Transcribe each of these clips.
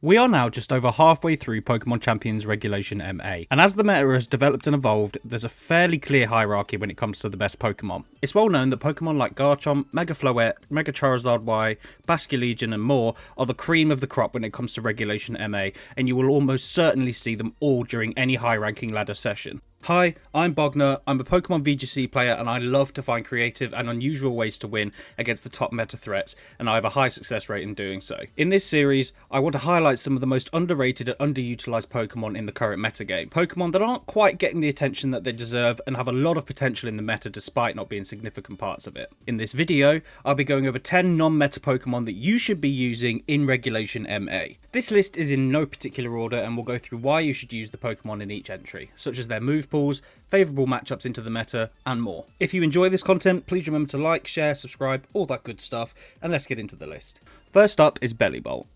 We are now just over halfway through Pokemon Champions Regulation MA, and as the meta has developed and evolved, there's a fairly clear hierarchy when it comes to the best Pokemon. It's well known that Pokemon like Garchomp, Mega Floette, Mega Charizard Y, Basculegion and more are the cream of the crop when it comes to Regulation MA, and you will almost certainly see them all during any high ranking ladder session. Hi, I'm Bogner, I'm a Pokemon VGC player and I love to find creative and unusual ways to win against the top meta threats, and I have a high success rate in doing so. In this series, I want to highlight some of the most underrated and underutilized Pokemon in the current metagame. Pokemon that aren't quite getting the attention that they deserve and have a lot of potential in the meta despite not being significant parts of it. In this video, I'll be going over 10 non-meta Pokemon that you should be using in Regulation MA. This list is in no particular order and we'll go through why you should use the Pokemon in each entry, such as their move pools, favourable matchups into the meta, and more. If you enjoy this content, please remember to like, share, subscribe, all that good stuff, and let's get into the list. First up is Bellibolt.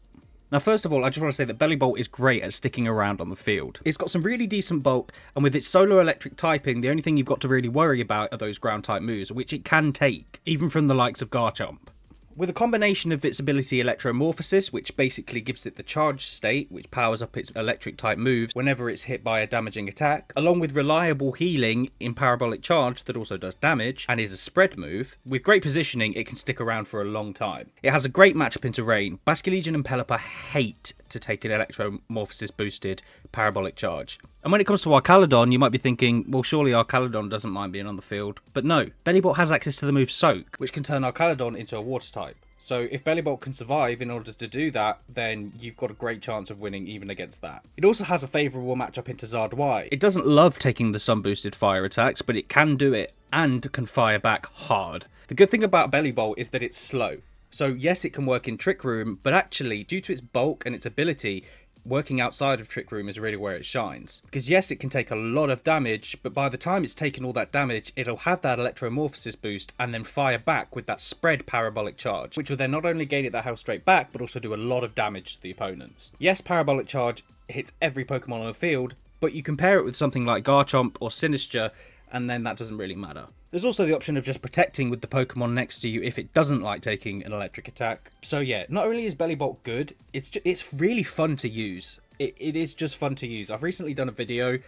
Now first of all, I just want to say that Bellibolt is great at sticking around on the field. It's got some really decent bulk, and with its solo electric typing, the only thing you've got to really worry about are those ground type moves, which it can take, even from the likes of Garchomp. With a combination of its ability Electromorphosis, which basically gives it the charged state, which powers up its electric type moves whenever it's hit by a damaging attack, along with reliable healing in Parabolic Charge that also does damage and is a spread move, with great positioning it can stick around for a long time. It has a great matchup into Rain. Basculegion and Pelipper hate to take an Electromorphosis boosted Parabolic Charge. And when it comes to Arcaladon, you might be thinking, well, surely Arcaladon doesn't mind being on the field. But no, Bellibolt has access to the move Soak, which can turn Arcaladon into a water type. So if Bellibolt can survive in order to do that, then you've got a great chance of winning even against that. It also has a favourable matchup into Zard Y. It doesn't love taking the sun boosted fire attacks, but it can do it and can fire back hard. The good thing about Bellibolt is that it's slow. So yes, it can work in Trick Room, but actually, due to its bulk and its ability, working outside of Trick Room is really where it shines. Because yes, it can take a lot of damage, but by the time it's taken all that damage, it'll have that Electromorphosis boost and then fire back with that spread Parabolic Charge, which will then not only gain it that health straight back, but also do a lot of damage to the opponents. Yes, Parabolic Charge hits every Pokemon on the field, but you compare it with something like Garchomp or Sinistcha, and then that doesn't really matter. There's also the option of just protecting with the Pokemon next to you if it doesn't like taking an electric attack. So yeah, not only is Bellibolt good, it's really fun to use. It is just fun to use. I've recently done a video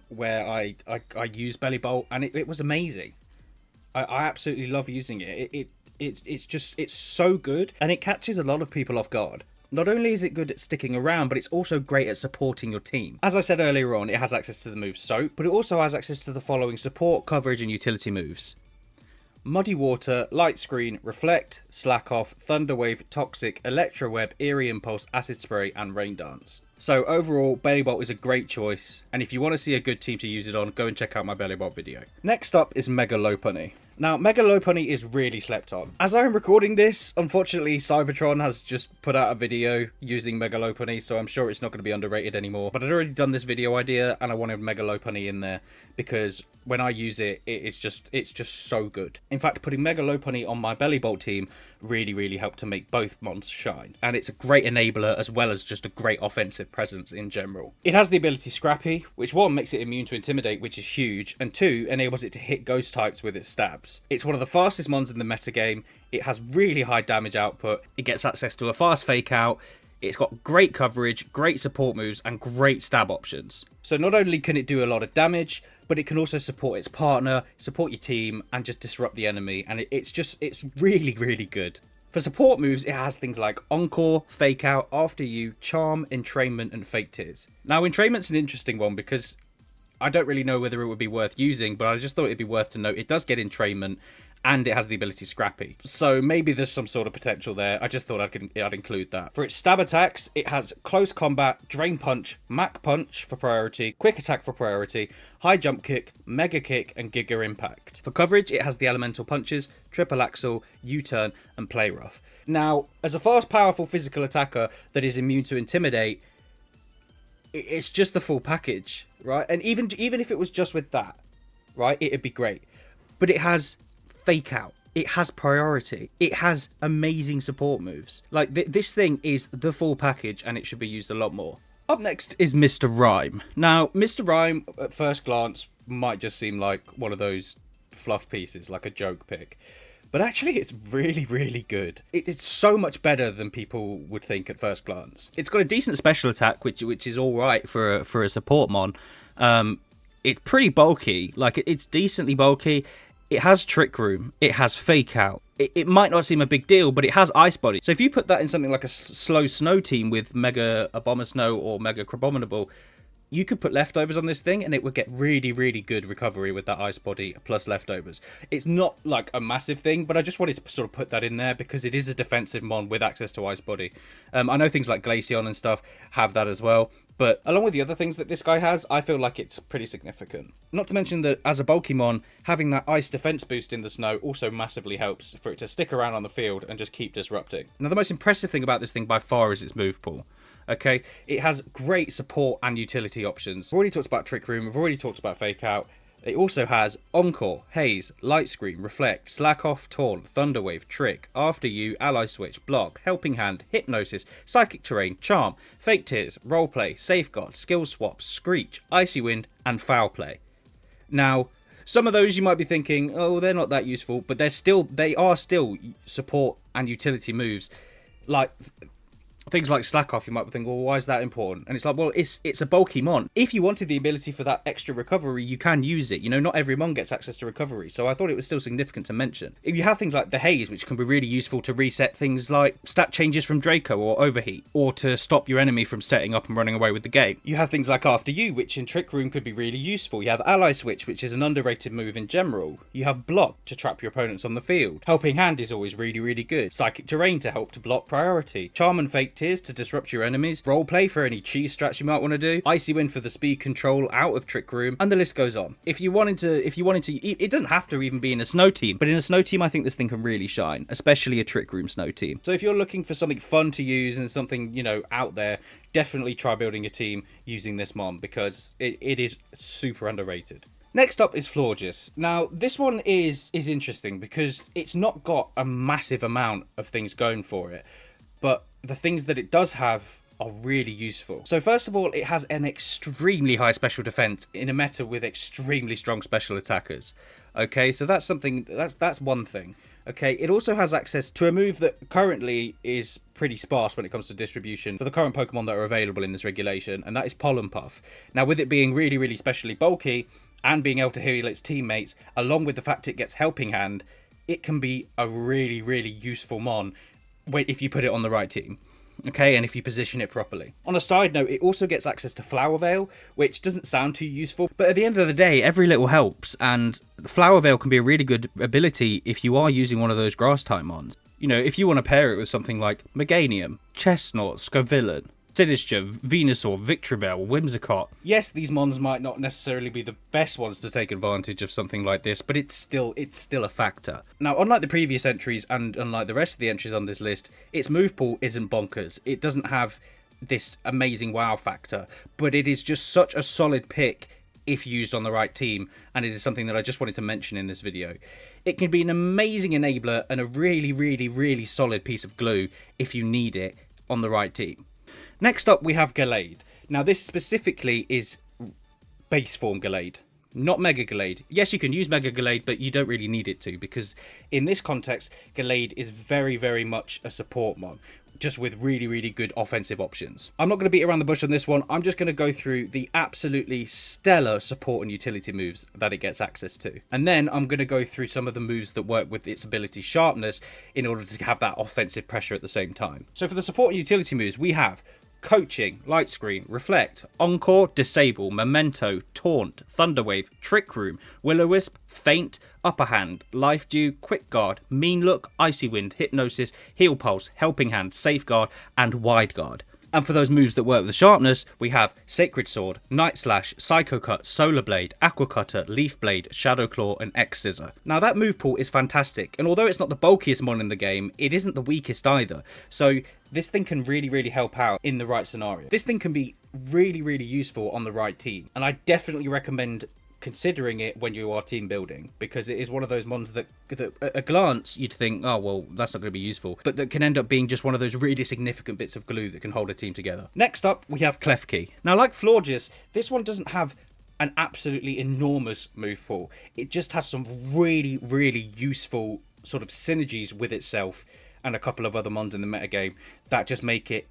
where I used Bellibolt and it was amazing. I absolutely love using it. It's so good and it catches a lot of people off guard. Not only is it good at sticking around, but it's also great at supporting your team. As I said earlier on, it has access to the move Soak, but it also has access to the following support, coverage, and utility moves: Muddy Water, Light Screen, Reflect, Slack Off, Thunder Wave, Toxic, Electro Web, Eerie Impulse, Acid Spray, and Rain Dance. So overall, Bellibolt is a great choice, and if you want to see a good team to use it on, go and check out my Bellibolt video. Next up is Mega Lopunny. Now, Mega Lopunny is really slept on. As I am recording this, unfortunately, Cybertron has just put out a video using Mega Lopunny, so I'm sure it's not going to be underrated anymore. But I'd already done this video idea, and I wanted Mega Lopunny in there, because when I use it, it's just so good. In fact, putting Mega Lopunny on my Bellibolt team really helped to make both mons shine. And it's a great enabler, as well as just a great offensive presence in general. It has the ability Scrappy, which one, makes it immune to Intimidate, which is huge, and two, enables it to hit ghost types with its stabs. It's one of the fastest mons in the metagame. It has really high damage output. It gets access to a fast fake out. It's got great coverage, great support moves, and great stab options. So not only can it do a lot of damage, but it can also support its partner, support your team, and just disrupt the enemy. And it's really good. For support moves, it has things like Encore, Fake Out, After You, Charm, Entrainment, and Fake Tears. Now, Entrainment's an interesting one because I don't really know whether it would be worth using, but I just thought it'd be worth to note it does get Entrainment, and it has the ability Scrappy. So maybe there's some sort of potential there. I just thought I'd include that. For its stab attacks, it has Close Combat, Drain Punch, Mach Punch for priority, Quick Attack for priority, High Jump Kick, Mega Kick, and Giga Impact. For coverage, it has the Elemental Punches, Triple Axle, U-Turn, and Play Rough. Now, as a fast, powerful physical attacker that is immune to Intimidate, it's just the full package, right? And even if it was just with that, right, it'd be great. But it has Fake Out, it has priority, it has amazing support moves. Like this thing is the full package, and it should be used a lot more. Up next is Mr. Rhyme. Now, Mr. Rhyme at first glance might just seem like one of those fluff pieces, like a joke pick. but actually it's really, really good. It's so much better than people would think at first glance. It's got a decent special attack, which is all right for a support mon. It's pretty bulky, like it's decently bulky. It has Trick Room, it has Fake Out. It might not seem a big deal, but it has Ice Body. So if you put that in something like a slow snow team with Mega Abomasnow or Mega Crabominable, you could put leftovers on this thing and it would get really, really good recovery with that Ice Body plus leftovers. It's not like a massive thing, but I just wanted to sort of put that in there because it is a defensive mon with access to Ice Body. I know things like Glaceon and stuff have that as well, but along with the other things that this guy has, I feel like it's pretty significant. Not to mention that as a bulky mon, having that ice defense boost in the snow also massively helps for it to stick around on the field and just keep disrupting. Now, the most impressive thing about this thing by far is its move pool. Okay, it has great support and utility options. We've already talked about Trick Room, we've already talked about Fake Out. It also has Encore, Haze, Light Screen, Reflect, Slack Off, Taunt, Thunderwave, Trick, After You, Ally Switch, Block, Helping Hand, Hypnosis, Psychic Terrain, Charm, Fake Tears, Roleplay, Safeguard, Skill Swap, Screech, Icy Wind, and Foul Play. Now, some of those you might be thinking, oh, they're not that useful, but they are still support and utility moves. Like things like Slack Off, you might think, well, why is that important? And it's like, well, it's a bulky mon. If you wanted the ability for that extra recovery, you can use it. You know, not every mon gets access to recovery, so I thought it was still significant to mention. If you have things like the Haze, which can be really useful to reset things like stat changes from Draco or Overheat, or to stop your enemy from setting up and running away with the game. You have things like After You, which in Trick Room could be really useful. You have Ally Switch, which is an underrated move in general. You have Block to trap your opponents on the field. Helping Hand is always really, really good. Psychic Terrain to help to block priority. Charm and Fake Tears to disrupt your enemies. Roleplay for any cheese strats you might want to do. Icy Wind for the speed control out of Trick Room, and the list goes on. If you wanted to, it doesn't have to even be in a snow team, but in a snow team, I think this thing can really shine, especially a Trick Room snow team. So if you're looking for something fun to use and something, you know, out there, definitely try building a team using this mon because it is super underrated. Next up is Florges. Now, this one is interesting because it's not got a massive amount of things going for it, but the things that it does have are really useful. So first of all, it has an extremely high special defense in a meta with extremely strong special attackers. Okay, so that's something, that's one thing. Okay, it also has access to a move that currently is pretty sparse when it comes to distribution for the current Pokemon that are available in this regulation, and that is Pollen Puff. Now, with it being really, really specially bulky and being able to heal its teammates, along with the fact it gets Helping Hand, it can be a really, really useful mon if you put it on the right team. Okay, and if you position it properly. On a side note, it also gets access to Flower Veil, which doesn't sound too useful, but at the end of the day, every little helps, and Flower Veil can be a really good ability if you are using one of those grass type mons. You know, if you want to pair it with something like Meganium, Chestnut, Scovillain, Sinister, Venusaur, Victreebel, Whimsicott. Yes, these mons might not necessarily be the best ones to take advantage of something like this, but it's still a factor. Now, unlike the previous entries and unlike the rest of the entries on this list, its move pool isn't bonkers. It doesn't have this amazing wow factor, but it is just such a solid pick if used on the right team, and it is something that I just wanted to mention in this video. It can be an amazing enabler and a really, really, really solid piece of glue if you need it on the right team. Next up, we have Gallade. Now, this specifically is base form Gallade, not Mega Gallade. Yes, you can use Mega Gallade, but you don't really need it to, because in this context, Gallade is very, very much a support mon, just with really, really good offensive options. I'm not going to beat around the bush on this one. I'm just going to go through the absolutely stellar support and utility moves that it gets access to. And then I'm going to go through some of the moves that work with its ability Sharpness in order to have that offensive pressure at the same time. So for the support and utility moves, we have Coaching, Light Screen, Reflect, Encore, Disable, Memento, Taunt, Thunderwave, Trick Room, Will-O-Wisp, Feint, Upper Hand, Life Dew, Quick Guard, Mean Look, Icy Wind, Hypnosis, Heal Pulse, Helping Hand, Safeguard, and Wide Guard. And for those moves that work with Sharpness, we have Sacred Sword, Night Slash, Psycho Cut, Solar Blade, Aqua Cutter, Leaf Blade, Shadow Claw, and X Scissor. Now that move pool is fantastic, and although it's not the bulkiest mon in the game, it isn't the weakest either. So this thing can really, really help out in the right scenario. This thing can be really, really useful on the right team, and I definitely recommend considering it when you are team building, because it is one of those mons that at a glance you'd think, oh well, that's not going to be useful, but that can end up being just one of those really significant bits of glue that can hold a team together. Next up, we have Klefki. Now, like Florges, this one doesn't have an absolutely enormous move pool. It just has some really, really useful sort of synergies with itself and a couple of other mons in the metagame that just make it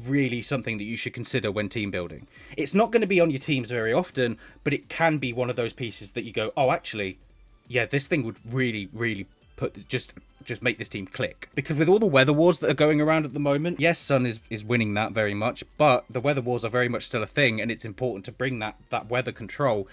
really something that you should consider when team building. It's not going to be on your teams very often, but it can be one of those pieces that you go, oh, actually, yeah, this thing would really put just make this team click. Because with all the weather wars that are going around at the moment, yes, Sun is winning that very much, but the weather wars are very much still a thing, and it's important to bring that weather control.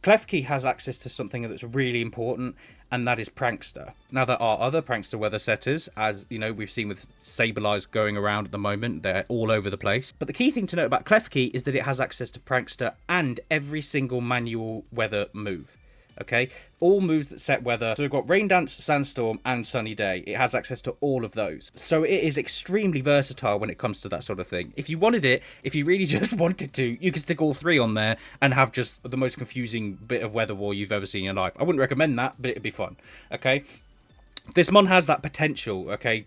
Klefki has access to something that's really important, and that is Prankster. Now, there are other Prankster weather setters, as you know, we've seen with Sableyes going around at the moment. They're all over the place. But the key thing to note about Klefki is that it has access to Prankster and every single manual weather move. Okay, all moves that set weather. So we've got Rain Dance, Sandstorm, and Sunny Day. It has access to all of those. So it is extremely versatile when it comes to that sort of thing. If you wanted it, if you really just wanted to, you could stick all three on there and have just the most confusing bit of weather war you've ever seen in your life. I wouldn't recommend that, but it'd be fun. Okay, this mon has that potential. Okay,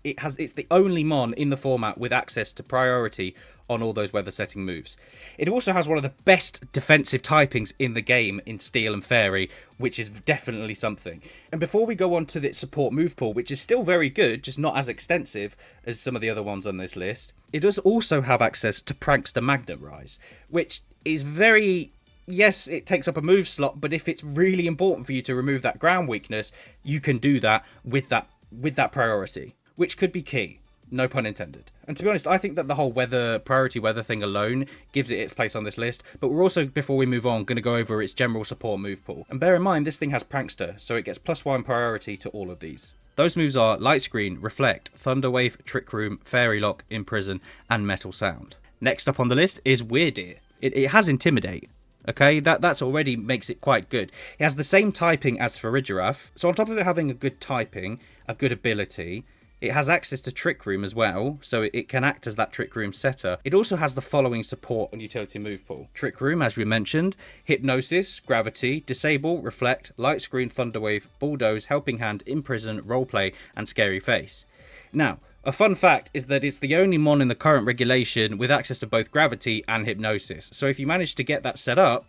it's the only mon in the format with access to priority on all those weather setting moves. It also has one of the best defensive typings in the game in Steel and Fairy, which is definitely something. And before we go on to its support move pool, which is still very good, just not as extensive as some of the other ones on this list, it does also have access to Prankster Magnet Rise, which is very... Yes, it takes up a move slot, but if it's really important for you to remove that ground weakness, you can do that with that priority, which could be key. No pun intended. And to be honest, I think that the whole priority weather thing alone gives it its place on this list. But we're also, before we move on, going to go over its general support move pool. And bear in mind, this thing has Prankster, so it gets +1 priority to all of these. Those moves are Light Screen, Reflect, Thunderwave, Trick Room, Fairy Lock, Imprison, and Metal Sound. Next up on the list is Weird Ear. It has Intimidate. Okay, that's already makes it quite good. It has the same typing as Farigiraf, so on top of it having a good typing, a good ability, it has access to Trick Room as well, so it can act as that Trick Room setter. It also has the following support and utility move pool. Trick Room, as we mentioned, Hypnosis, Gravity, Disable, Reflect, Light Screen, Thunderwave, Bulldoze, Helping Hand, Imprison, Roleplay, and Scary Face. Now, a fun fact is that it's the only mon in the current regulation with access to both Gravity and Hypnosis. So if you manage to get that set up,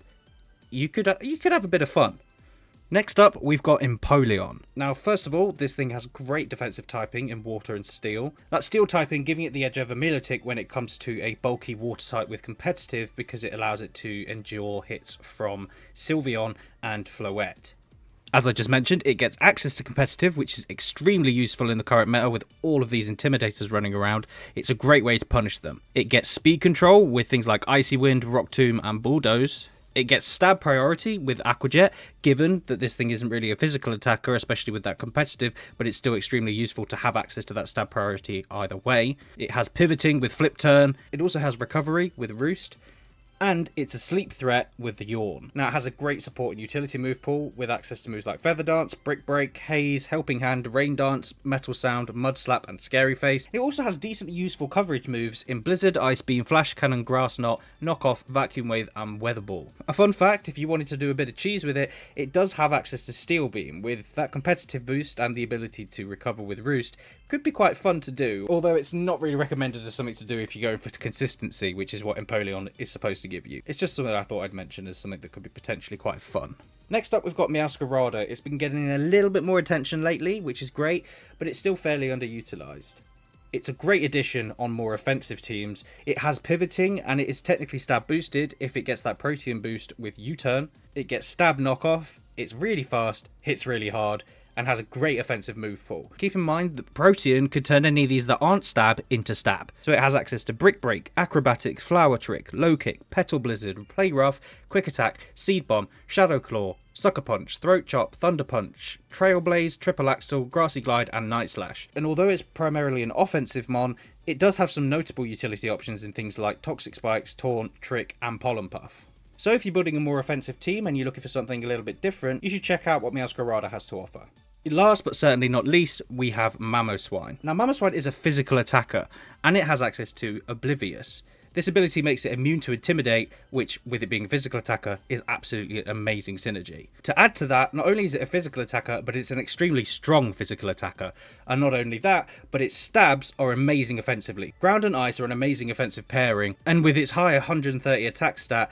you could have a bit of fun. Next up, we've got Empoleon. Now, first of all, this thing has great defensive typing in Water and Steel. That Steel typing giving it the edge over Milotic when it comes to a bulky Water type with competitive, because it allows it to endure hits from Sylveon and Floette. As I just mentioned, it gets access to competitive, which is extremely useful in the current meta with all of these intimidators running around. It's a great way to punish them. It gets speed control with things like Icy Wind, Rock Tomb, and Bulldoze. It gets stab priority with Aquajet, given that this thing isn't really a physical attacker, especially with that competitive, but it's still extremely useful to have access to that stab priority either way. It has pivoting with Flip Turn. It also has recovery with Roost. And it's a sleep threat with the Yawn. Now, it has a great support and utility move pool with access to moves like Feather Dance, Brick Break, Haze, Helping Hand, Rain Dance, Metal Sound, Mud Slap, and Scary Face. It also has decently useful coverage moves in Blizzard, Ice Beam, Flash Cannon, Grass Knot, Knock Off, Vacuum Wave, and Weather Ball. A fun fact, if you wanted to do a bit of cheese with it, it does have access to Steel Beam. With that competitive boost and the ability to recover with Roost, could be quite fun to do, although it's not really recommended as something to do if you're going for consistency, which is what Empoleon is supposed to give you. It's just something I thought I'd mention as something that could be potentially quite fun. Next up, we've got Meowscarada. It's been getting a little bit more attention lately, which is great, but it's still fairly underutilized. It's a great addition on more offensive teams. It has pivoting, and it is technically stab boosted if it gets that Protean boost with U-turn. It gets stab knockoff, it's really fast, hits really hard, and has a great offensive move pool. Keep in mind that Protean could turn any of these that aren't stab into stab. So it has access to Brick Break, Acrobatics, Flower Trick, Low Kick, Petal Blizzard, Play Rough, Quick Attack, Seed Bomb, Shadow Claw, Sucker Punch, Throat Chop, Thunder Punch, Trailblaze, Triple Axle, Grassy Glide, and Night Slash. And although it's primarily an offensive mon, it does have some notable utility options in things like Toxic Spikes, Taunt, Trick, and Pollen Puff. So if you're building a more offensive team and you're looking for something a little bit different, you should check out what Meowscarada has to offer. Last but certainly not least, we have Mamoswine. Now, Mamoswine is a physical attacker, and it has access to Oblivious. This ability makes it immune to Intimidate, which, with it being a physical attacker, is absolutely an amazing synergy. To add to that, not only is it a physical attacker, but it's an extremely strong physical attacker. And not only that, but its stabs are amazing offensively. Ground and Ice are an amazing offensive pairing, and with its high 130 attack stat,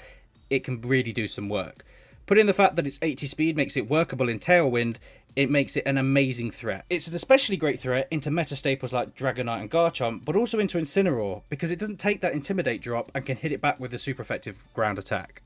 it can really do some work. Put in the fact that its 80 speed makes it workable in Tailwind, it makes it an amazing threat. It's an especially great threat into meta staples like Dragonite and Garchomp, but also into Incineroar, because it doesn't take that Intimidate drop and can hit it back with a super effective ground attack.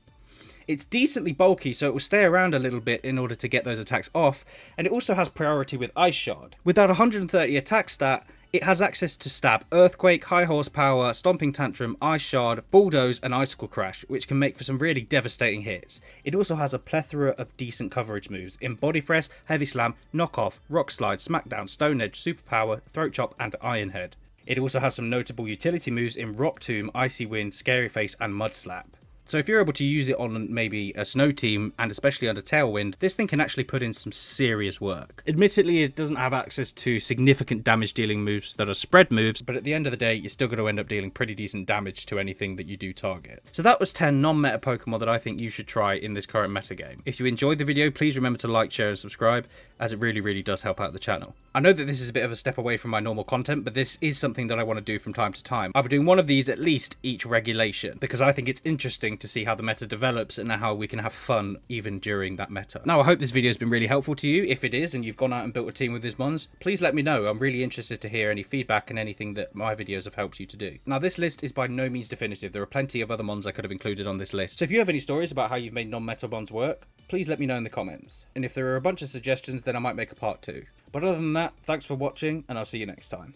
It's decently bulky, so it will stay around a little bit in order to get those attacks off, and it also has priority with Ice Shard. With that 130 attack stat, it has access to stab Earthquake, High Horsepower, Stomping Tantrum, Ice Shard, Bulldoze and Icicle Crash, which can make for some really devastating hits. It also has a plethora of decent coverage moves in Body Press, Heavy Slam, Knock Off, Rock Slide, Smackdown, Stone Edge, Superpower, Throat Chop and Iron Head. It also has some notable utility moves in Rock Tomb, Icy Wind, Scary Face and Mud Slap. So if you're able to use it on maybe a snow team, and especially under Tailwind, this thing can actually put in some serious work. Admittedly, it doesn't have access to significant damage dealing moves that are spread moves, but at the end of the day, you're still going to end up dealing pretty decent damage to anything that you do target. So that was 10 non-meta Pokemon that I think you should try in this current metagame. If you enjoyed the video, please remember to like, share and subscribe, as it really does help out the channel. I know that this is a bit of a step away from my normal content, but this is something that I want to do from time to time. I'll be doing one of these at least each regulation, because I think it's interesting to see how the meta develops and how we can have fun even during that meta. Now, I hope this video has been really helpful to you. If it is, and you've gone out and built a team with these mons, please let me know. I'm really interested to hear any feedback and anything that my videos have helped you to do. Now, this list is by no means definitive. There are plenty of other mons I could have included on this list. So if you have any stories about how you've made non-meta mons work, please let me know in the comments. And if there are a bunch of suggestions, then I might make a part 2. But other than that, thanks for watching, and I'll see you next time.